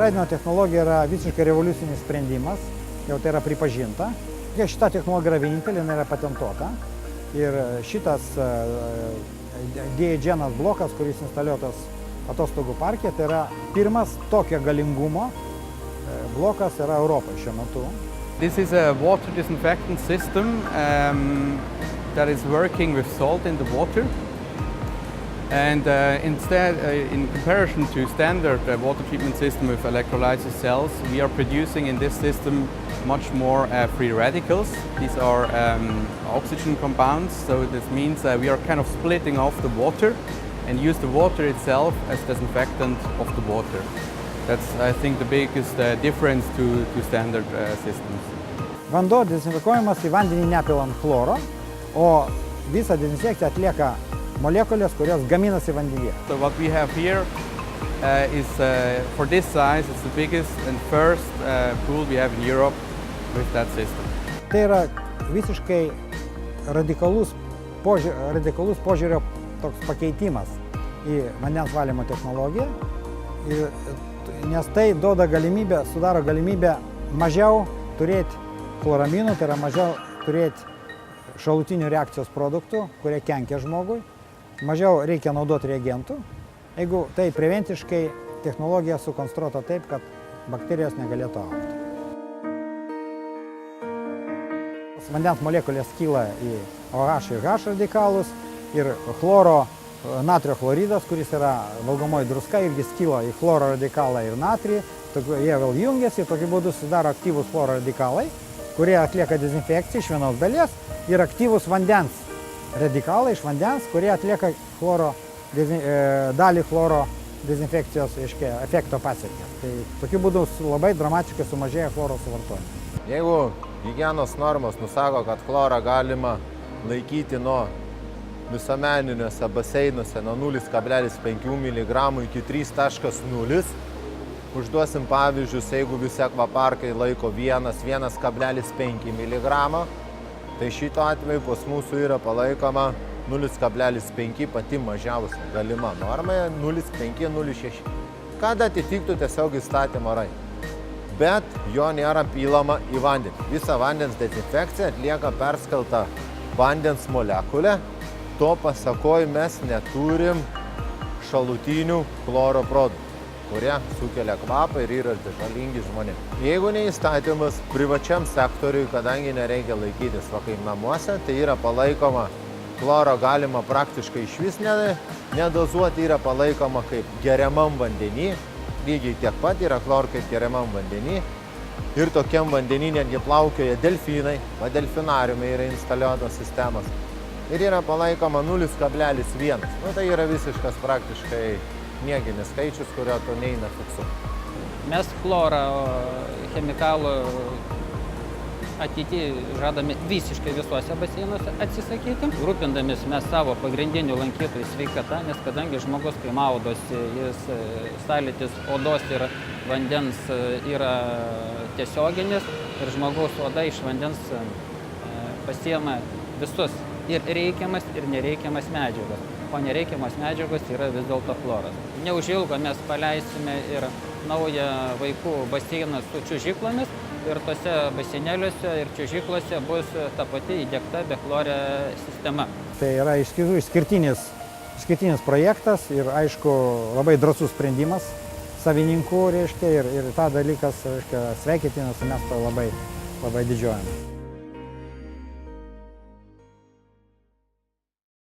Raidino technologija yra visiškai revoliucinis sprendimas, jau tai yra pripažinta. Šita technologija yra vienintelė, jinai yra patentuota. Ir šitas DHN blokas, kuris instaliuotas atostogų parke, tai yra pirmas tokio galingumo blokas yra Europoje šiuo metu. This is a water disinfectant system that is working with salt in the water. And instead, in comparison to standard water treatment system with electrolysis cells, we are producing in this system much more free radicals. These are oxygen compounds, so this means we are kind of splitting off the water and use the water itself as disinfectant of the water. That's, I think, the biggest difference to standard systems. Vanduo dezinfekuojamas į vandenį nepilant chloro, o visą dezinfekciją atlieka molekulės, kurios gaminasi vandenyje. So what we have here is, for this size, it's the biggest and first pool we have in Europe with that system. Tai yra visiškai radikalus požiūrio toks pakeitimas į vandens valymo technologiją, nes tai sudaro galimybę mažiau turėti chloraminų, tai yra mažiau turėti šalutinių reakcijos produktų, kurie kenkia žmogui, mažiau reikia naudoti reagentų. Jeigu tai preventiškai technologija sukonstruota taip, kad bakterijos negalėtų augti. Vandens molekulės skyla į OH ir H radikalus ir natrio chloridas, kuris yra valgomoji druska, irgi skyla į chloro radikalą ir natrį. Jie vėl jungiasi, tokiu būdu sudaro aktyvūs chloro radikalai, kurie atlieka dezinfekciją iš vienos dalies, ir aktyvūs vandens radikalai iš vandens, kurie atlieka dalį chloro dezinfekcijos efekto pasiekmes. Tai tokiu būdu labai dramatiškai sumažėja chloro suvartojimas. Jeigu higienos normos nusako, kad chlorą galima laikyti nuo visuomeniniuose baseinuose nuo 0,5 mg iki 3,0, užduosim pavyzdžius, jeigu visi akvaparkai laiko 1,5 mg, tai šito atveju pas mūsų yra palaikoma 0,5 pati mažiausia galima norma, 0,5–0,6, kad atitiktų tiesiog įstatymo raidę. Bet jo nėra pylama į vandenį. Visą vandens dezinfekciją atlieka perskelta vandens molekulė, to pasakoj mes neturim šalutinių chloro produktų, kurie sukelia kvapą ir yra žalingi žmonėms. Jeigu neįstatymas privačiam sektoriui, kadangi nereikia laikytis va kaip namuose, tai yra palaikoma chloro galima praktiškai išvis nedozuoti, yra palaikoma kaip geriamam vandenį, lygiai tiek pat yra chloro kaip geriamam vandenį. Ir tokiam vandenį netgi plaukioja delfinai, va delfinariume yra instaliuotos sistemos. Ir yra palaikoma 0,1. Tai yra visiškas praktiškai niekinis skaičius, kurio to neina fiksuoti. Mes chlorą chemikalų ateityje žadame visiškai visuose baseinuose atsisakyti. Rūpindamis mes savo pagrindinių lankytojų sveikata, nes kadangi žmogus, kai maudosi, jis sąlytis odos ir vandens yra tiesioginis ir žmogaus oda iš vandens pasiema visus ir reikiamas ir nereikiamas medžiagas. O nereikiamas medžiagos yra vis dėlto chloras. Neužilgo mes paleisime ir naują vaikų baseiną su čiuožyklomis ir tose baseinėliuose ir čiuožyklose bus ta pati įdiegta bechlorė sistema. Tai yra išskirtinis projektas ir, aišku, labai drąsus sprendimas savininkų, ir tą dalykas sveikintinas, mes to labai didžiuojame.